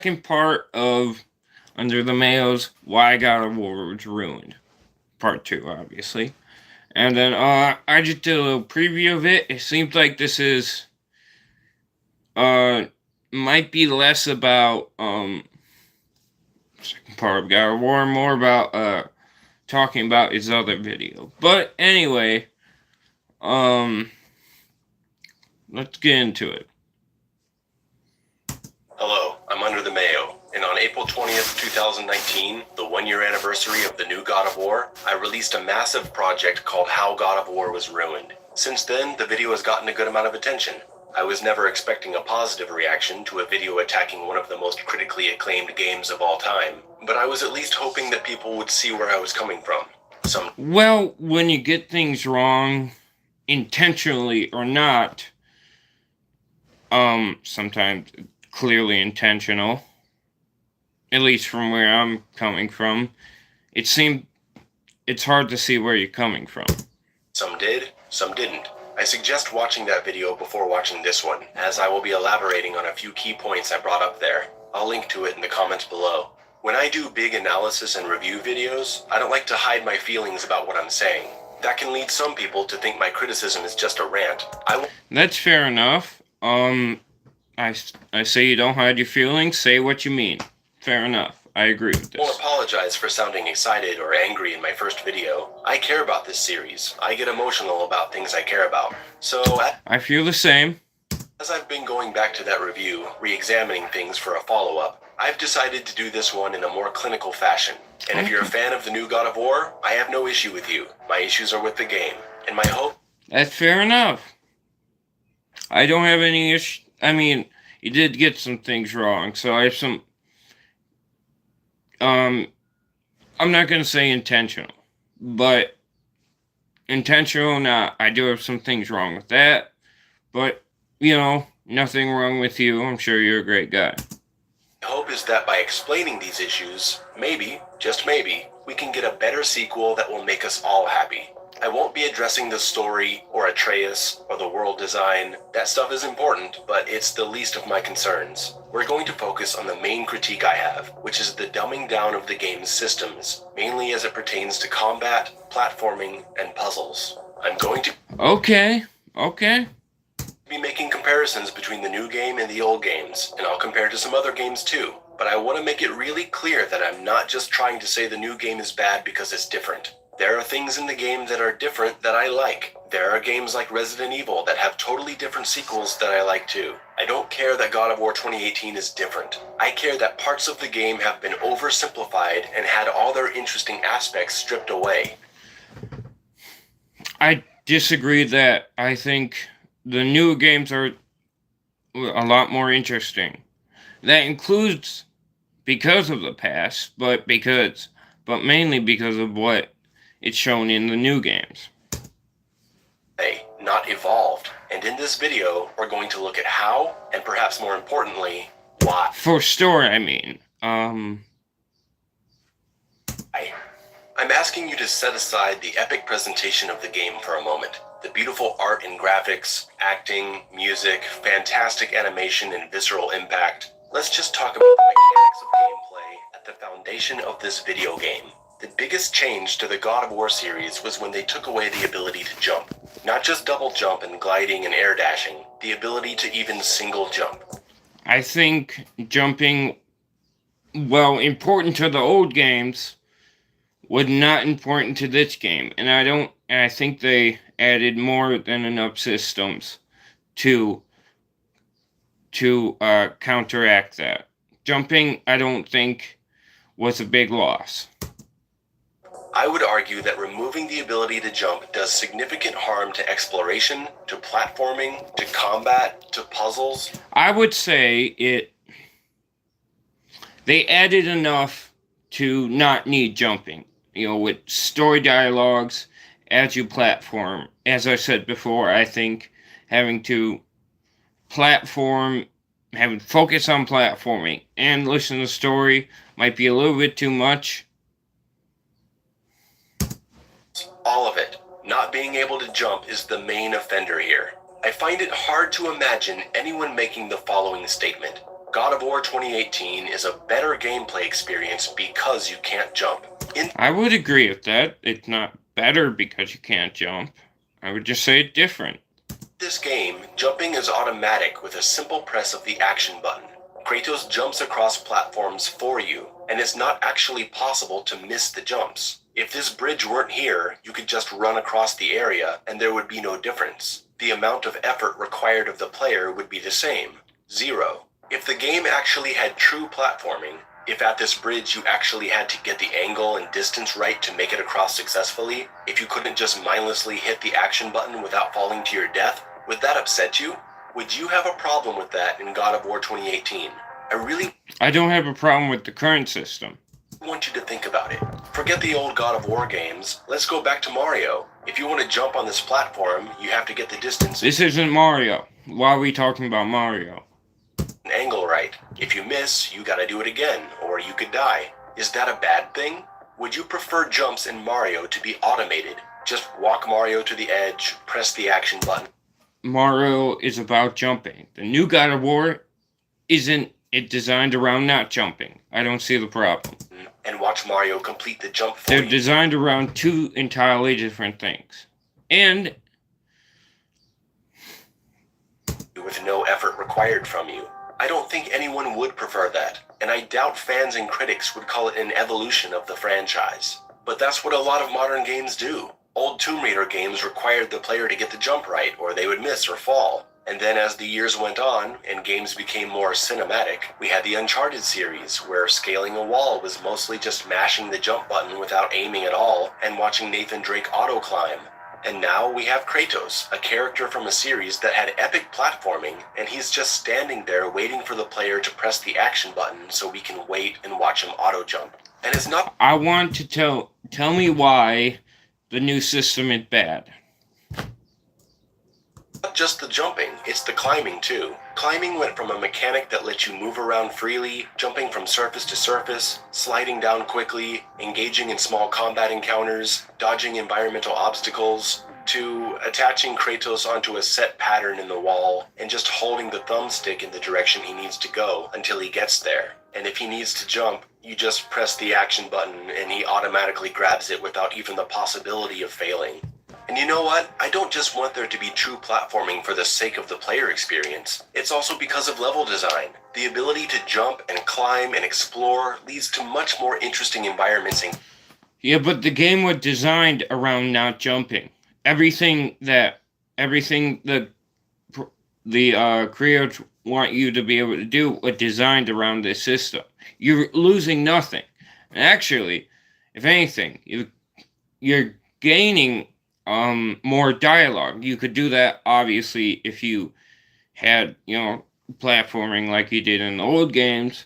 second part of Under the Mayo's Why God of War was ruined. Part 2, obviously. And then I just did a little preview of it. It seems like this is might be less about second part of God of War, more about talking about his other video. But anyway, let's get into it. Hello, I'm Under the Mayo, and on April 20th, 2019, the one-year anniversary of the new God of War, I released a massive project called How God of War Was Ruined. Since then, the video has gotten a good amount of attention. I was never expecting a positive reaction to a video attacking one of the most critically acclaimed games of all time, but I was at least hoping that people would see where I was coming from. Well, when you get things wrong, intentionally or not, sometimes clearly intentional, at least from where I'm coming from, it's hard to see where you're coming from. Some did, some didn't. I suggest watching that video before watching this one, as I will be elaborating on a few key points I brought up there. I'll link to it in the comments below. When I do big analysis and review videos, I don't like to hide my feelings about what I'm saying. That can lead some people to think my criticism is just a rant. That's fair enough. I say you don't hide your feelings, say what you mean. Fair enough. I agree with I won't this. apologize for sounding excited or angry in my first video. I care about this series. I get emotional about things I care about. So, I feel the same. as I've been going back to that review, re-examining things for a follow-up, I've decided to do this one in a more clinical fashion. And if you're a fan of the new God of War, I have no issue with you. My issues are with the game. And my hope... That's fair enough. I don't have any issue. I mean, you did get some things wrong, so I have some... I'm not going to say intentional, but intentional or not, I do have some things wrong with that. But, you know, nothing wrong with you. I'm sure you're a great guy. My hope is that by explaining these issues, maybe, just maybe, we can get a better sequel that will make us all happy. I won't be addressing the story, or Atreus, or the world design. That stuff is important, but it's the least of my concerns. We're going to focus on the main critique I have, which is the dumbing down of the game's systems, mainly as it pertains to combat, platforming, and puzzles. I'm going to Okay. be making comparisons between the new game and the old games, and I'll compare to some other games too. But I want to make it really clear that I'm not just trying to say the new game is bad because it's different. There are things in the game that are different that I like. There are games like Resident Evil that have totally different sequels that I like too. I don't care that God of War 2018 is different. I care that parts of the game have been oversimplified and had all their interesting aspects stripped away. I disagree that I think the new games are a lot more interesting. That includes because of the past, but mainly because of what it's shown in the new games. Not evolved. And in this video, we're going to look at how, and perhaps more importantly, why. For story, I mean. I'm asking you to set aside the epic presentation of the game for a moment. The beautiful art and graphics, acting, music, fantastic animation, and visceral impact. Let's just talk about the mechanics of gameplay at the foundation of this video game. The biggest change to the God of War series was when they took away the ability to jump. Not just double jump and gliding and air dashing, the ability to even single jump. I think jumping, well, important to the old games, was not important to this game. And I think they added more than enough systems to counteract that. Jumping, I don't think, was a big loss. I would argue that removing the ability to jump does significant harm to exploration, to platforming, to combat, to puzzles. I would say they added enough to not need jumping. You know, with story dialogues as you platform. As I said before, I think having to focus on platforming and listen to the story might be a little bit too much. All of it. Not being able to jump is the main offender here. I find it hard to imagine anyone making the following statement. God of War 2018 is a better gameplay experience because you can't jump. I would agree with that. It's not better because you can't jump. I would just say it's different. This game, jumping is automatic with a simple press of the action button. Kratos jumps across platforms for you, and it's not actually possible to miss the jumps. If this bridge weren't here, you could just run across the area and there would be no difference. The amount of effort required of the player would be the same, 0. If the game actually had true platforming, if at this bridge you actually had to get the angle and distance right to make it across successfully, if you couldn't just mindlessly hit the action button without falling to your death, would that upset you? Would you have a problem with that in God of War 2018? I don't have a problem with the current system. I want you to think about it. Forget the old God of War games. Let's go back to Mario. If you want to jump on this platform, you have to get the distance. This isn't Mario. Why are we talking about Mario? Angle right. If you miss, you gotta do it again, or you could die. Is that a bad thing? Would you prefer jumps in Mario to be automated? Just walk Mario to the edge, press the action button. Mario is about jumping. The new God of War isn't it designed around not jumping. I don't see the problem. And watch Mario complete the jump for you. They're designed around two entirely different things. And with no effort required from you. I don't think anyone would prefer that, and I doubt fans and critics would call it an evolution of the franchise. But that's what a lot of modern games do. Old Tomb Raider games required the player to get the jump right, or they would miss or fall. And then as the years went on, and games became more cinematic, we had the Uncharted series, where scaling a wall was mostly just mashing the jump button without aiming at all, and watching Nathan Drake auto-climb. And now we have Kratos, a character from a series that had epic platforming, and he's just standing there waiting for the player to press the action button so we can wait and watch him auto-jump. And it's not... I want to tell me why the new system is bad. Not just the jumping, it's the climbing too. Climbing went from a mechanic that lets you move around freely, jumping from surface to surface, sliding down quickly, engaging in small combat encounters, dodging environmental obstacles, to attaching Kratos onto a set pattern in the wall and just holding the thumbstick in the direction he needs to go until he gets there. And if he needs to jump, you just press the action button and he automatically grabs it without even the possibility of failing. And you know what? I don't just want there to be true platforming for the sake of the player experience. It's also because of level design. The ability to jump and climb and explore leads to much more interesting environments. Yeah, but the game was designed around not jumping. Everything the creators want you to be able to do was designed around this system. You're losing nothing. And actually, if anything, you're gaining more dialogue. You could do that obviously if you had, platforming like you did in the old games.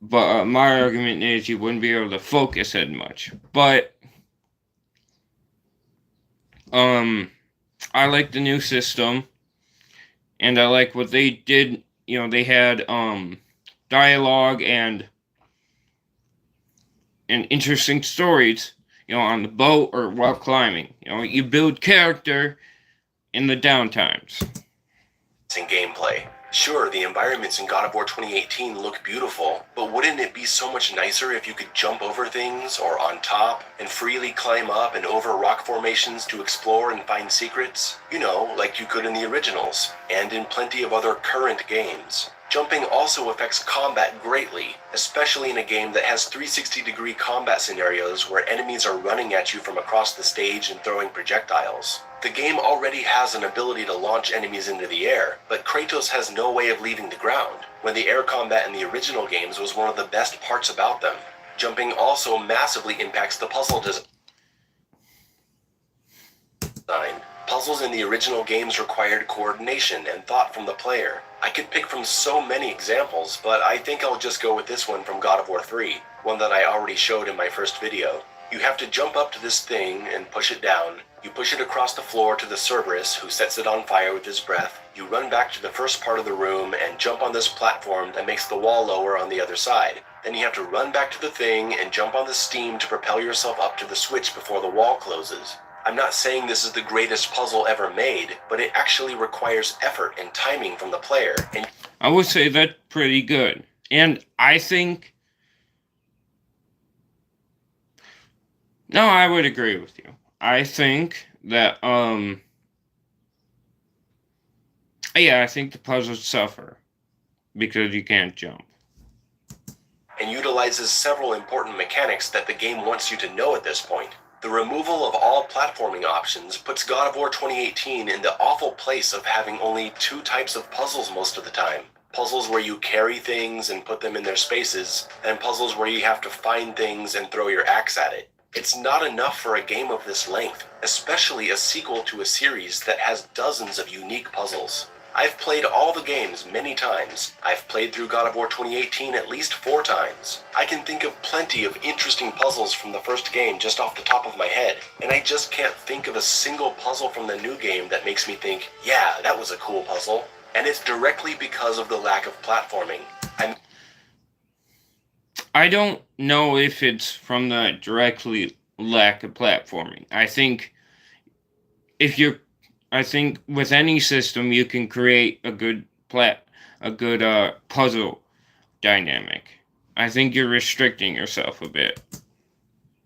But my argument is you wouldn't be able to focus as much. But I like the new system, and I like what they did. They had dialogue and interesting stories, on the boat or while climbing. You build character in the downtimes. In gameplay. Sure, the environments in God of War 2018 look beautiful, but wouldn't it be so much nicer if you could jump over things or on top and freely climb up and over rock formations to explore and find secrets? Like you could in the originals, and in plenty of other current games. Jumping also affects combat greatly, especially in a game that has 360-degree combat scenarios where enemies are running at you from across the stage and throwing projectiles. The game already has an ability to launch enemies into the air, but Kratos has no way of leaving the ground, when the air combat in the original games was one of the best parts about them. Jumping also massively impacts the puzzle design. Puzzles in the original games required coordination and thought from the player. I could pick from so many examples, but I think I'll just go with this one from God of War 3, one that I already showed in my first video. You have to jump up to this thing and push it down. You push it across the floor to the Cerberus, who sets it on fire with his breath. You run back to the first part of the room and jump on this platform that makes the wall lower on the other side. Then you have to run back to the thing and jump on the steam to propel yourself up to the switch before the wall closes. I'm not saying this is the greatest puzzle ever made, but it actually requires effort and timing from the player. And I would say that's pretty good. And I think, no, I would agree with you. I think that, yeah, I think the puzzles suffer because you can't jump. And utilizes several important mechanics that the game wants you to know at this point. The removal of all platforming options puts God of War 2018 in the awful place of having only two types of puzzles most of the time. Puzzles where you carry things and put them in their spaces, and puzzles where you have to find things and throw your axe at it. It's not enough for a game of this length, especially a sequel to a series that has dozens of unique puzzles. I've played all the games many times. I've played through God of War 2018 at least 4 times. I can think of plenty of interesting puzzles from the first game just off the top of my head, and I just can't think of a single puzzle from the new game that makes me think, yeah, that was a cool puzzle. And it's directly because of the lack of platforming. I don't know if it's from the directly lack of platforming. I think with any system you can create a good puzzle dynamic. I think you're restricting yourself a bit.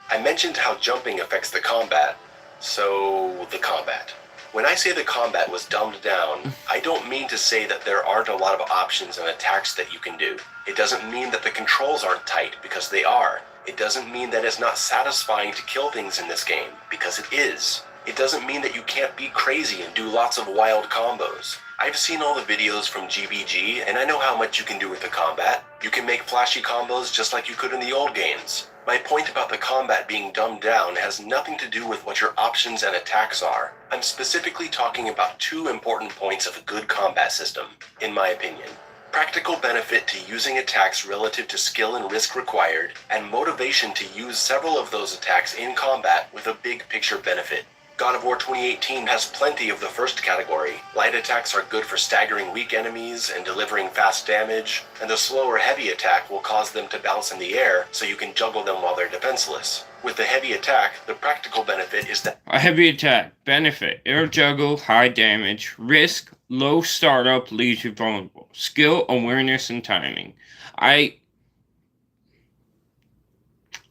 I mentioned how jumping affects the combat. So, the combat. When I say the combat was dumbed down, I don't mean to say that there aren't a lot of options and attacks that you can do. It doesn't mean that the controls aren't tight, because they are. It doesn't mean that it's not satisfying to kill things in this game, because it is. It doesn't mean that you can't be crazy and do lots of wild combos. I've seen all the videos from GBG, and I know how much you can do with the combat. You can make flashy combos just like you could in the old games. My point about the combat being dumbed down has nothing to do with what your options and attacks are. I'm specifically talking about 2 important points of a good combat system, in my opinion. Practical benefit to using attacks relative to skill and risk required, and motivation to use several of those attacks in combat with a big picture benefit. God of War 2018 has plenty of the first category. Light attacks are good for staggering weak enemies and delivering fast damage, and the slow or heavy attack will cause them to bounce in the air so you can juggle them while they're defenseless. With the heavy attack, the practical benefit is that a heavy attack benefit: air juggle, high damage, risk, low startup leaves you vulnerable. Skill, awareness, and timing. In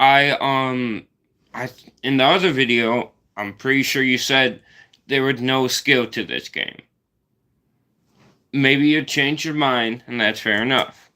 the other video, I'm pretty sure you said there was no skill to this game. Maybe you changed your mind, and that's fair enough.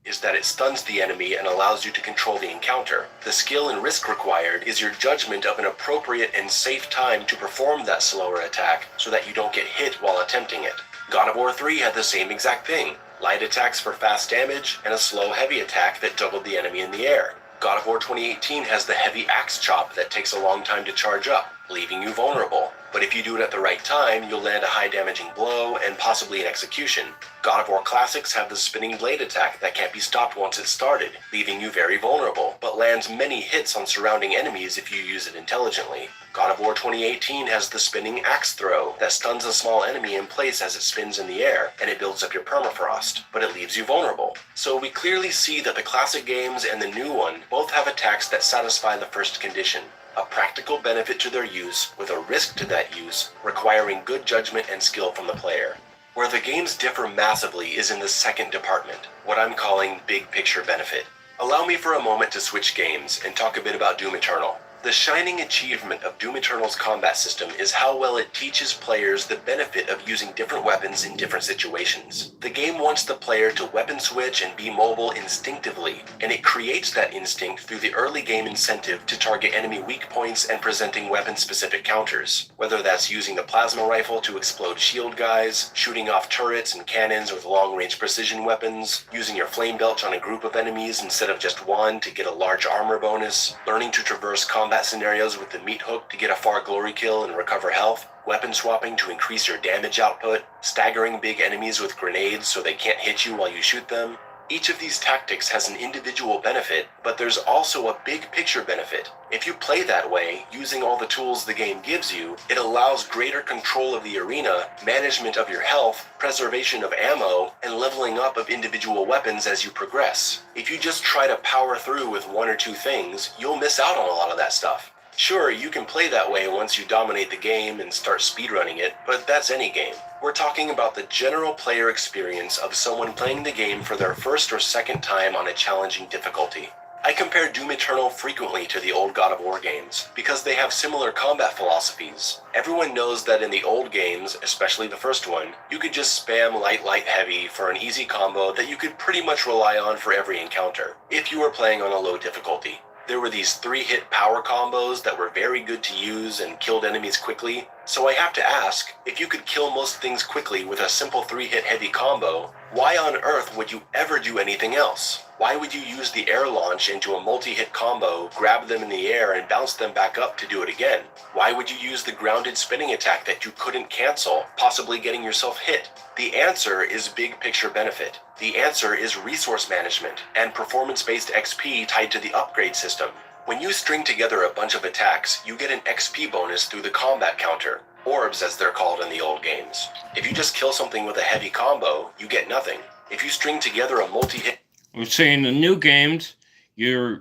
Is that it stuns the enemy and allows you to control the encounter. The skill and risk required is your judgment of an appropriate and safe time to perform that slower attack so that you don't get hit while attempting it. God of War 3 had the same exact thing. Light attacks for fast damage and a slow heavy attack that juggled the enemy in the air. God of War 2018 has the heavy axe chop that takes a long time to charge up, leaving you vulnerable. But if you do it at the right time, you'll land a high damaging blow and possibly an execution. God of War Classics have the spinning blade attack that can't be stopped once it's started, leaving you very vulnerable, but lands many hits on surrounding enemies if you use it intelligently. God of War 2018 has the spinning axe throw that stuns a small enemy in place as it spins in the air, and it builds up your permafrost, but it leaves you vulnerable. So we clearly see that the classic games and the new one both have attacks that satisfy the first condition. A practical benefit to their use, with a risk to that use, requiring good judgment and skill from the player. Where the games differ massively is in the second department, what I'm calling big picture benefit. Allow me for a moment to switch games and talk a bit about Doom Eternal. The shining achievement of Doom Eternal's combat system is how well it teaches players the benefit of using different weapons in different situations. The game wants the player to weapon switch and be mobile instinctively, and it creates that instinct through the early game incentive to target enemy weak points and presenting weapon-specific counters. Whether that's using the plasma rifle to explode shield guys, shooting off turrets and cannons with long-range precision weapons, using your flame belch on a group of enemies instead of just one to get a large armor bonus, learning to traverse combat scenarios with the meat hook to get a far glory kill and recover health, weapon swapping to increase your damage output, staggering big enemies with grenades so they can't hit you while you shoot them. Each of these tactics has an individual benefit, but there's also a big picture benefit. If you play that way, using all the tools the game gives you, it allows greater control of the arena, management of your health, preservation of ammo, and leveling up of individual weapons as you progress. If you just try to power through with 1 or 2 things, you'll miss out on a lot of that stuff. Sure, you can play that way once you dominate the game and start speedrunning it, but that's any game. We're talking about the general player experience of someone playing the game for their first or second time on a challenging difficulty. I compare Doom Eternal frequently to the old God of War games, because they have similar combat philosophies. Everyone knows that in the old games, especially the first one, you could just spam light, heavy for an easy combo that you could pretty much rely on for every encounter, if you were playing on a low difficulty. There were these 3-hit power combos that were very good to use and killed enemies quickly, so I have to ask, if you could kill most things quickly with a simple 3-hit heavy combo, why on earth would you ever do anything else? Why would you use the air launch into a multi-hit combo, grab them in the air, and bounce them back up to do it again? Why would you use the grounded spinning attack that you couldn't cancel, possibly getting yourself hit? The answer is big picture benefit. The answer is resource management and performance-based XP tied to the upgrade system. When you string together a bunch of attacks, you get an XP bonus through the combat counter, orbs as they're called in the old games. If you just kill something with a heavy combo, you get nothing. If you string together a multi-hit... I'm saying the new games, let's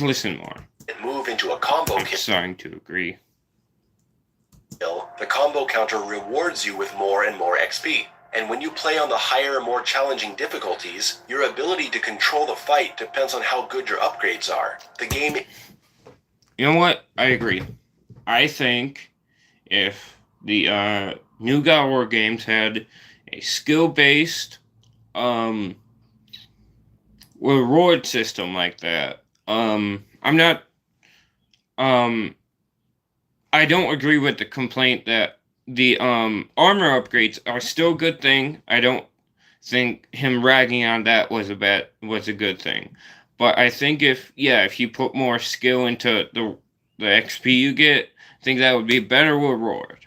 listen more. Move into a combo I'm starting to agree. kill, the combo counter rewards you with more and more XP. And when you play on the higher, more challenging difficulties, your ability to control the fight depends on how good your upgrades are. The game... You know what? I agree. I think if the new God of War games had a skill-based reward system like that, I don't agree with the complaint that the armor upgrades are still a good thing. I don't think him ragging on that was a good thing. But I think if you put more skill into the XP you get, I think that would be a better reward.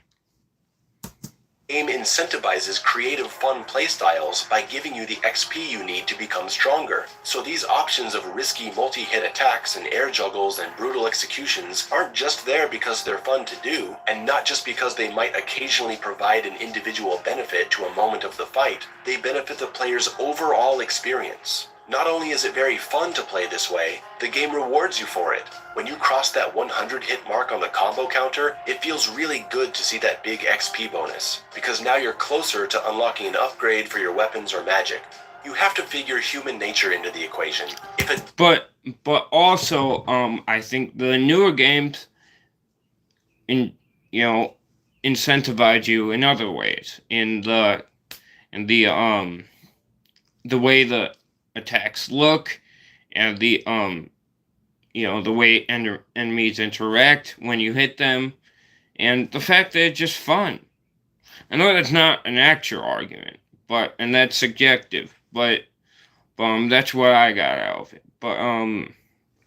game incentivizes creative, fun playstyles by giving you the XP you need to become stronger. So these options of risky multi-hit attacks and air juggles and brutal executions aren't just there because they're fun to do, and not just because they might occasionally provide an individual benefit to a moment of the fight. They benefit the player's overall experience. Not only is it very fun to play this way, the game rewards you for it. When you cross that 100 hit mark on the combo counter, it feels really good to see that big XP bonus, because now you're closer to unlocking an upgrade for your weapons or magic. You have to figure human nature into the equation. But also, I think the newer games incentivize you in other ways. In the way the attacks look, and the way enemies interact when you hit them, and the fact that it's just fun. I know that's not an actual argument, and that's subjective, but that's what I got out of it. But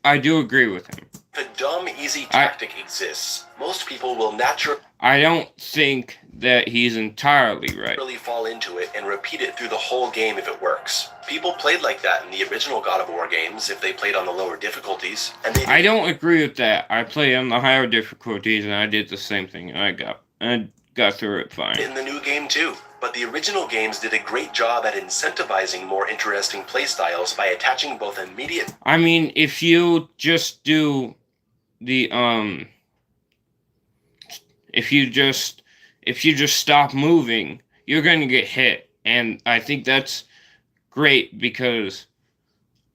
I do agree with him. If a dumb, easy tactic exists, most people will naturally... I don't think that he's entirely right. ...really fall into it and repeat it through the whole game if it works. People played like that in the original God of War games if they played on the lower difficulties, and they... I don't agree with that. I played on the higher difficulties, and I did the same thing, and I got through it fine. In the new game too. But the original games did a great job at incentivizing more interesting playstyles by attaching both immediate... I mean, if you just do the, if you just stop moving, you're going to get hit. And I think that's great because,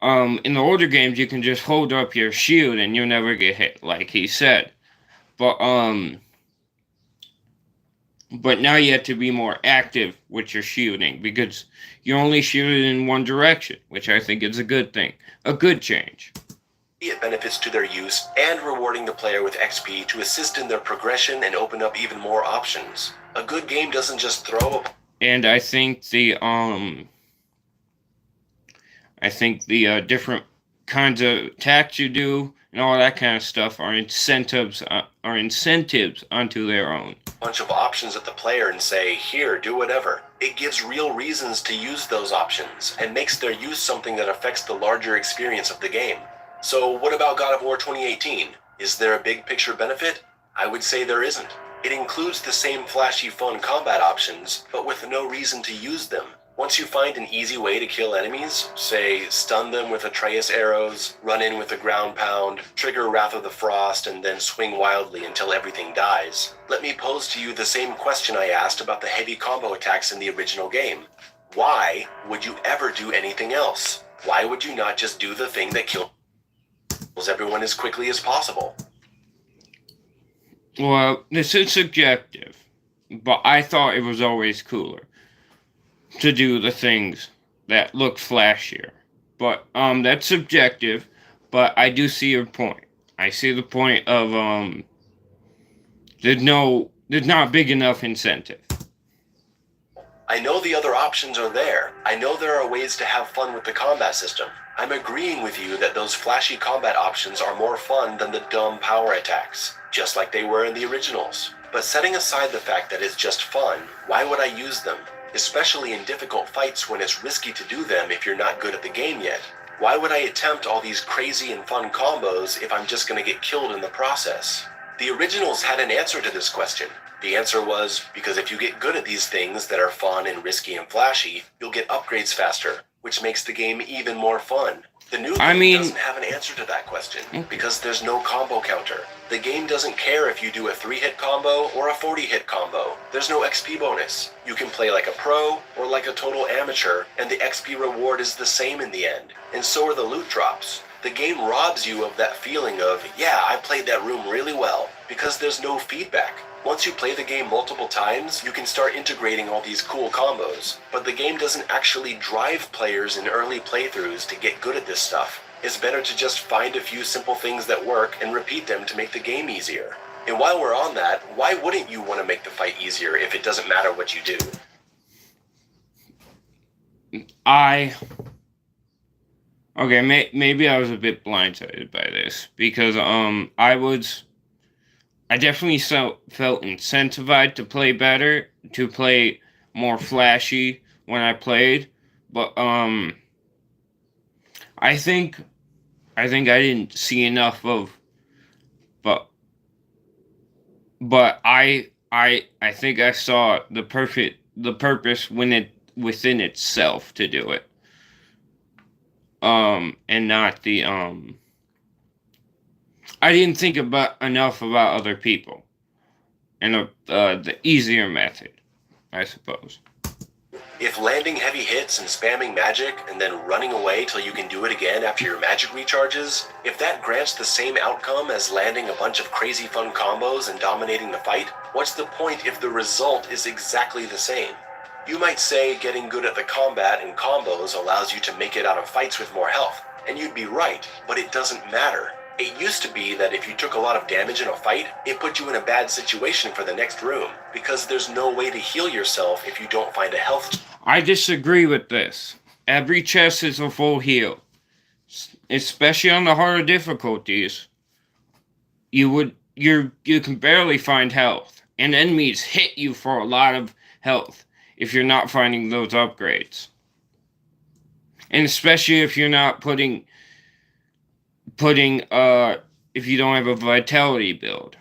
in the older games, you can just hold up your shield and you'll never get hit, like he said. But now you have to be more active with your shielding because you're only shielded in one direction, which I think is a good thing, a good change. It benefits to their use and rewarding the player with XP to assist in their progression and open up even more options. A good game doesn't just throw a... And I think the different kinds of attacks you do and all that kind of stuff are incentives onto their own. Bunch of options at the player and say, here, do whatever. It gives real reasons to use those options and makes their use something that affects the larger experience of the game. So what about God of War 2018? Is there a big picture benefit? I would say there isn't. It includes the same flashy fun combat options, but with no reason to use them. Once you find an easy way to kill enemies, say stun them with Atreus arrows, run in with a ground pound, trigger Wrath of the Frost, and then swing wildly until everything dies, let me pose to you the same question I asked about the heavy combo attacks in the original game. Why would you ever do anything else? Why would you not just do the thing that kills everyone as quickly as possible? Well, this is subjective, but I thought it was always cooler to do the things that look flashier. But that's subjective, but I do see your point. I see the point of there's not big enough incentive. I know the other options are there. I know there are ways to have fun with the combat system. I'm agreeing with you that those flashy combat options are more fun than the dumb power attacks, just like they were in the originals. But setting aside the fact that it's just fun, why would I use them? Especially in difficult fights when it's risky to do them if you're not good at the game yet. Why would I attempt all these crazy and fun combos if I'm just gonna get killed in the process? The originals had an answer to this question. The answer was, because if you get good at these things that are fun and risky and flashy, you'll get upgrades faster, which makes the game even more fun. The new game doesn't have an answer to that question, because there's no combo counter. The game doesn't care if you do a 3-hit combo or a 40-hit combo. There's no XP bonus. You can play like a pro or like a total amateur, and the XP reward is the same in the end. And so are the loot drops. The game robs you of that feeling of, yeah, I played that room really well, because there's no feedback. Once you play the game multiple times, you can start integrating all these cool combos, but the game doesn't actually drive players in early playthroughs to get good at this stuff. It's better to just find a few simple things that work and repeat them to make the game easier. And while we're on that, why wouldn't you want to make the fight easier if it doesn't matter what you do? Okay, maybe I was a bit blindsided by this, because I definitely felt incentivized to play better, to play more flashy when I played, but I think I didn't see enough of, but I think I saw the purpose within itself to do it, and not the I didn't think enough about other people, and the easier method, I suppose. If landing heavy hits and spamming magic and then running away till you can do it again after your magic recharges, if that grants the same outcome as landing a bunch of crazy fun combos and dominating the fight, what's the point if the result is exactly the same? You might say getting good at the combat and combos allows you to make it out of fights with more health, and you'd be right, but it doesn't matter. It used to be that if you took a lot of damage in a fight, it put you in a bad situation for the next room, because there's no way to heal yourself if you don't find a health. I disagree with this. Every chest is a full heal, especially on the harder difficulties. You can barely find health, and enemies hit you for a lot of health if you're not finding those upgrades, and especially if you're not putting if you don't have a vitality build.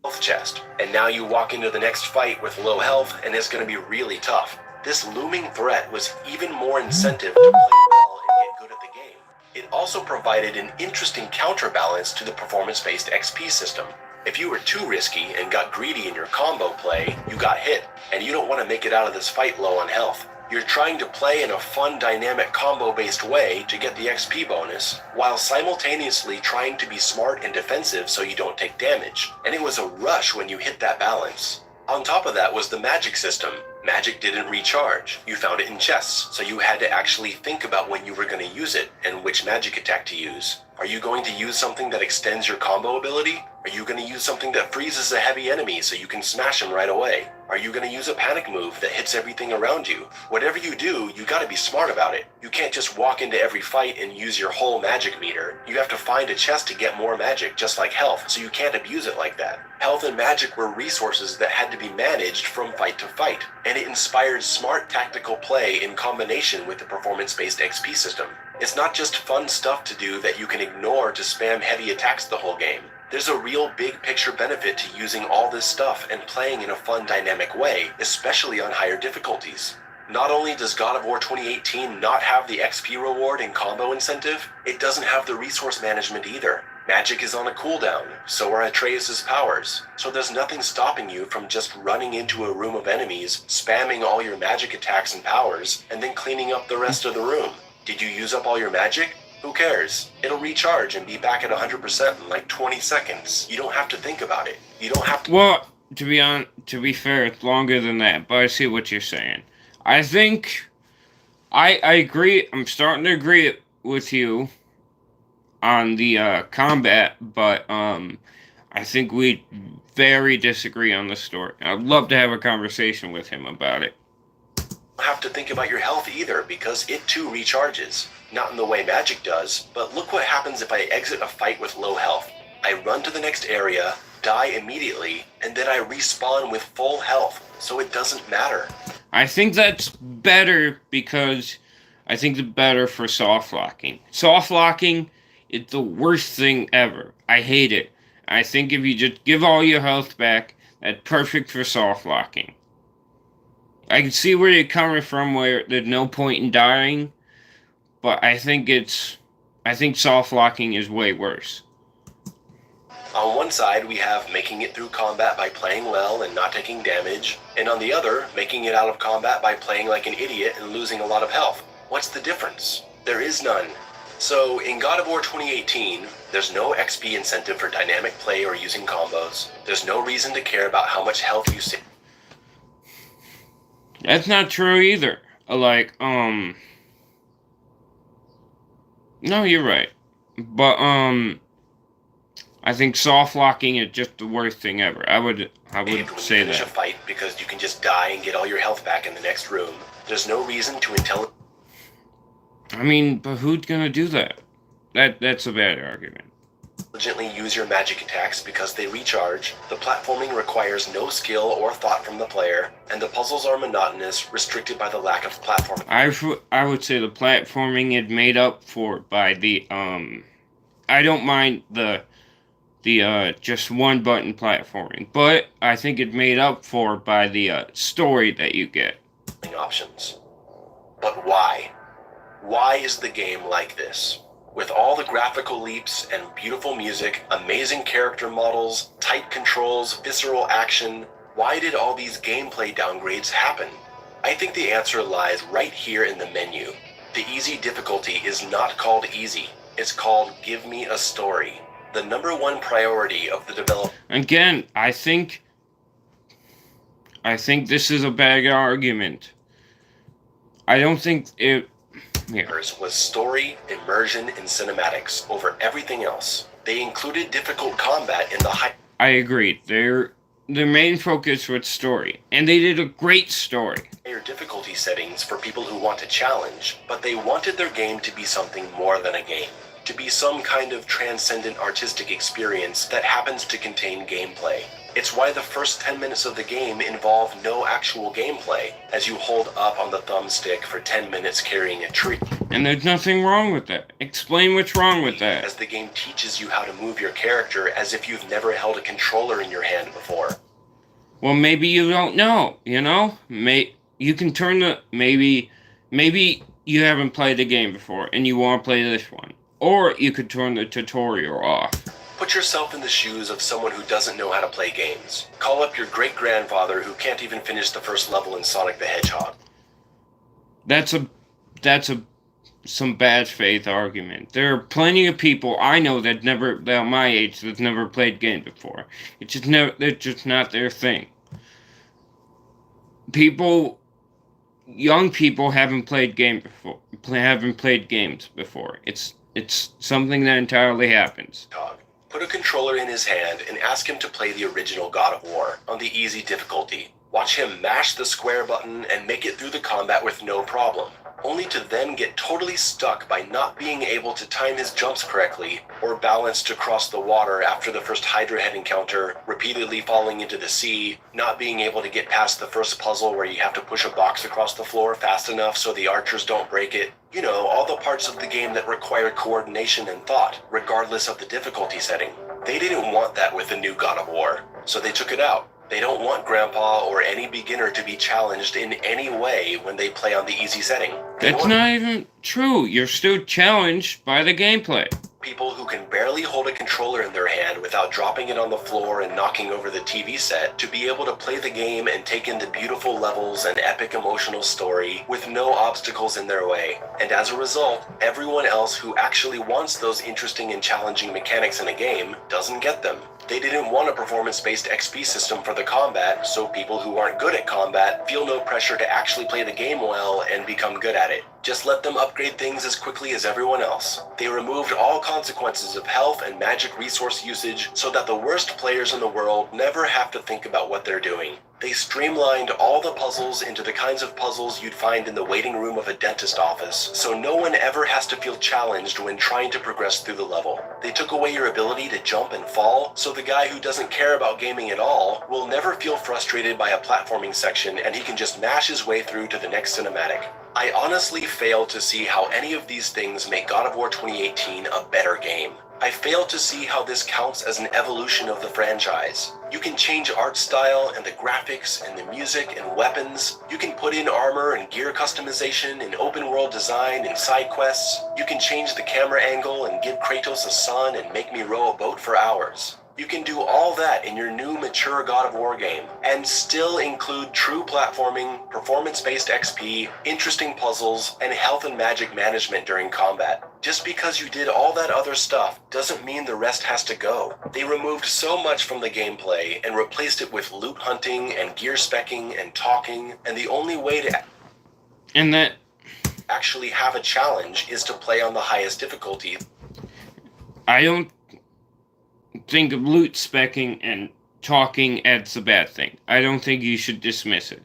Health chest, and now you walk into the next fight with low health, and it's going to be really tough. This looming threat was even more incentive to play well and get good at the game. It also provided an interesting counterbalance to the performance-based XP system. If you were too risky and got greedy in your combo play, you got hit, and you don't want to make it out of this fight low on health. You're trying to play in a fun, dynamic, combo-based way to get the XP bonus, while simultaneously trying to be smart and defensive so you don't take damage. And it was a rush when you hit that balance. On top of that was the magic system. Magic didn't recharge. You found it in chests, so you had to actually think about when you were going to use it and which magic attack to use. Are you going to use something that extends your combo ability? Are you going to use something that freezes a heavy enemy so you can smash him right away? Are you going to use a panic move that hits everything around you? Whatever you do, you gotta be smart about it. You can't just walk into every fight and use your whole magic meter. You have to find a chest to get more magic, just like health, so you can't abuse it like that. Health and magic were resources that had to be managed from fight to fight, and it inspired smart tactical play in combination with the performance-based XP system. It's not just fun stuff to do that you can ignore to spam heavy attacks the whole game. There's a real big picture benefit to using all this stuff and playing in a fun, dynamic way, especially on higher difficulties. Not only does God of War 2018 not have the XP reward and combo incentive, it doesn't have the resource management either. Magic is on a cooldown, so are Atreus' powers, so there's nothing stopping you from just running into a room of enemies, spamming all your magic attacks and powers, and then cleaning up the rest of the room. Did you use up all your magic? Who cares? It'll recharge and be back at 100% in like 20 seconds. You don't have to think about it. You don't have to... Well, to be fair, it's longer than that, but I see what you're saying. I think I agree. I'm starting to agree with you on the combat, but I think we very disagree on the story. I'd love to have a conversation with him about it. Have to think about your health either, because it too recharges. Not in the way magic does, but look what happens if I exit a fight with low health. I run to the next area, die immediately, and then I respawn with full health, so it doesn't matter. I think that's better because I think it's better for soft locking. Soft locking is the worst thing ever. I hate it. I think if you just give all your health back, that's perfect for soft locking. I can see where you're coming from, where there's no point in dying, but I think soft locking is way worse. On one side, we have making it through combat by playing well and not taking damage, and on the other, making it out of combat by playing like an idiot and losing a lot of health. What's the difference? There is none. So, in God of War 2018, there's no XP incentive for dynamic play or using combos. There's no reason to care about how much health you save. That's not true either. No, you're right. But, I think soft locking is just the worst thing ever. I would say finish that. A fight because you can just die and get all your health back in the next room. There's no reason to I mean, but who's gonna do that? That's a bad argument. Intelligently use your magic attacks because they recharge. The platforming requires no skill or thought from the player, and the puzzles are monotonous, restricted by the lack of platforming. I would say the platforming is made up for by the I don't mind the just one button platforming, but I think it's made up for by the story that you get. Options. But why? Why is the game like this? With all the graphical leaps and beautiful music, amazing character models, tight controls, visceral action, why did all these gameplay downgrades happen? I think the answer lies right here in the menu. The easy difficulty is not called easy. It's called Give Me a Story. The number one priority of the developer. Again, I think this is a bad argument. I don't think it... was story, immersion, and cinematics over everything else. They included difficult combat in the high... I agree. Their main focus was story, and they did a great story. Higher difficulty settings for people who want a challenge, but they wanted their game to be something more than a game. To be some kind of transcendent artistic experience that happens to contain gameplay. It's why the first 10 minutes of the game involve no actual gameplay, as you hold up on the thumbstick for 10 minutes carrying a tree. And there's nothing wrong with that. Explain what's wrong with that. As the game teaches you how to move your character as if you've never held a controller in your hand before. Well, maybe you don't know, you know? You can turn the... Maybe you haven't played the game before, and you want to play this one. Or you could turn the tutorial off. Put yourself in the shoes of someone who doesn't know how to play games. Call up your great-grandfather who can't even finish the first level in Sonic the Hedgehog. That's some bad faith argument. There are plenty of people I know that my age, that never played games before. It's just not their thing. Young people haven't played games before. It's something that entirely happens. Put a controller in his hand and ask him to play the original God of War on the easy difficulty. Watch him mash the square button and make it through the combat with no problem, only to then get totally stuck by not being able to time his jumps correctly or balance to cross the water after the first Hydra head encounter, repeatedly falling into the sea, not being able to get past the first puzzle where you have to push a box across the floor fast enough so the archers don't break it. You know, all the parts of the game that require coordination and thought, regardless of the difficulty setting. They didn't want that with the new God of War, so they took it out. They don't want Grandpa or any beginner to be challenged in any way when they play on the easy setting. That's not even true. You're still challenged by the gameplay. People who can barely hold a controller in their hand without dropping it on the floor and knocking over the TV set to be able to play the game and take in the beautiful levels and epic emotional story with no obstacles in their way. And as a result, everyone else who actually wants those interesting and challenging mechanics in a game doesn't get them. They didn't want a performance-based XP system for the combat, so people who aren't good at combat feel no pressure to actually play the game well and become good at it. Just let them upgrade things as quickly as everyone else. They removed all consequences of health and magic resource usage so that the worst players in the world never have to think about what they're doing. They streamlined all the puzzles into the kinds of puzzles you'd find in the waiting room of a dentist office, so no one ever has to feel challenged when trying to progress through the level. They took away your ability to jump and fall, so the guy who doesn't care about gaming at all will never feel frustrated by a platforming section and he can just mash his way through to the next cinematic. I honestly fail to see how any of these things make God of War 2018 a better game. I fail to see how this counts as an evolution of the franchise. You can change art style and the graphics and the music and weapons. You can put in armor and gear customization and open world design and side quests. You can change the camera angle and give Kratos a son and make me row a boat for hours. You can do all that in your new mature God of War game and still include true platforming, performance-based XP, interesting puzzles, and health and magic management during combat. Just because you did all that other stuff doesn't mean the rest has to go. They removed so much from the gameplay and replaced it with loot hunting and gear specking and talking, and the only way to actually have a challenge is to play on the highest difficulty. I don't think of loot specking and talking as a bad thing. I don't think you should dismiss it.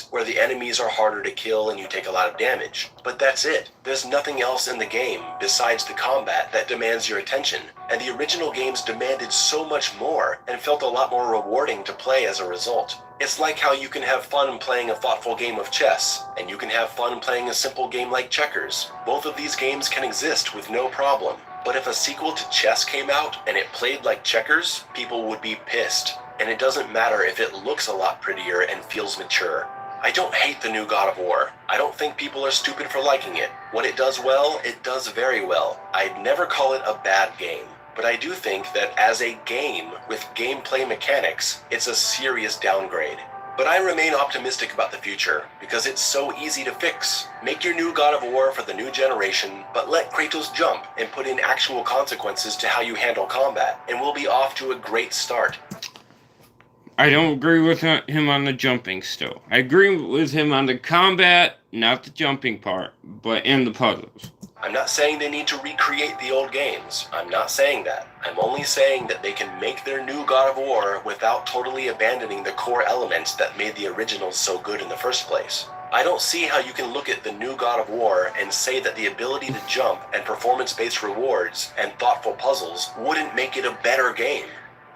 Where the enemies are harder to kill and you take a lot of damage. But that's it. There's nothing else in the game besides the combat that demands your attention. And the original games demanded so much more and felt a lot more rewarding to play as a result. It's like how you can have fun playing a thoughtful game of chess, and you can have fun playing a simple game like checkers. Both of these games can exist with no problem. But if a sequel to chess came out and it played like checkers, people would be pissed. And it doesn't matter if it looks a lot prettier and feels mature. I don't hate the new God of War. I don't think people are stupid for liking it. When it does well, it does very well. I'd never call it a bad game. But I do think that as a game with gameplay mechanics, it's a serious downgrade. But I remain optimistic about the future, because it's so easy to fix. Make your new God of War for the new generation, but let Kratos jump and put in actual consequences to how you handle combat, and we'll be off to a great start. I don't agree with him on the jumping still. I agree with him on the combat, not the jumping part, but in the puzzles. I'm not saying they need to recreate the old games. I'm not saying that. I'm only saying that they can make their new God of War without totally abandoning the core elements that made the originals so good in the first place. I don't see how you can look at the new God of War and say that the ability to jump and performance-based rewards and thoughtful puzzles wouldn't make it a better game.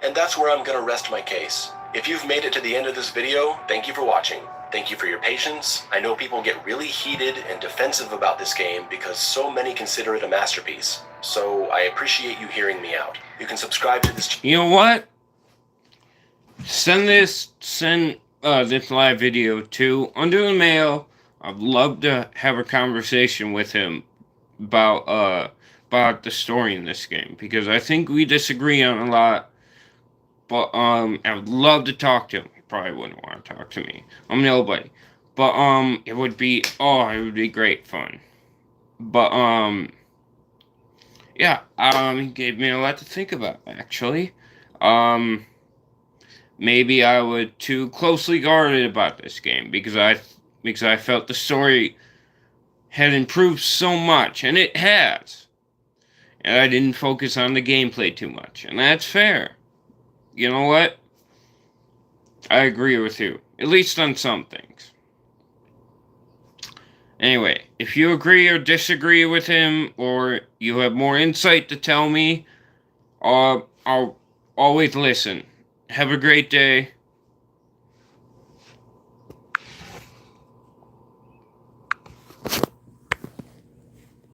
And that's where I'm gonna rest my case. If you've made it to the end of this video, thank you for watching. Thank you for your patience. I know people get really heated and defensive about this game because so many consider it a masterpiece. So I appreciate you hearing me out. You can subscribe to this. You know what? Send this live video to Under the Mail. I'd love to have a conversation with him about the story in this game, because I think we disagree on a lot. But I would love to talk to him. He probably wouldn't want to talk to me. I'm nobody. But it would be great fun. But yeah, he gave me a lot to think about, actually. Maybe I was too closely guarded about this game because I felt the story had improved so much, and it has. And I didn't focus on the gameplay too much, and that's fair. You know what? I agree with you. At least on some things. Anyway, if you agree or disagree with him, or you have more insight to tell me, I'll always listen. Have a great day.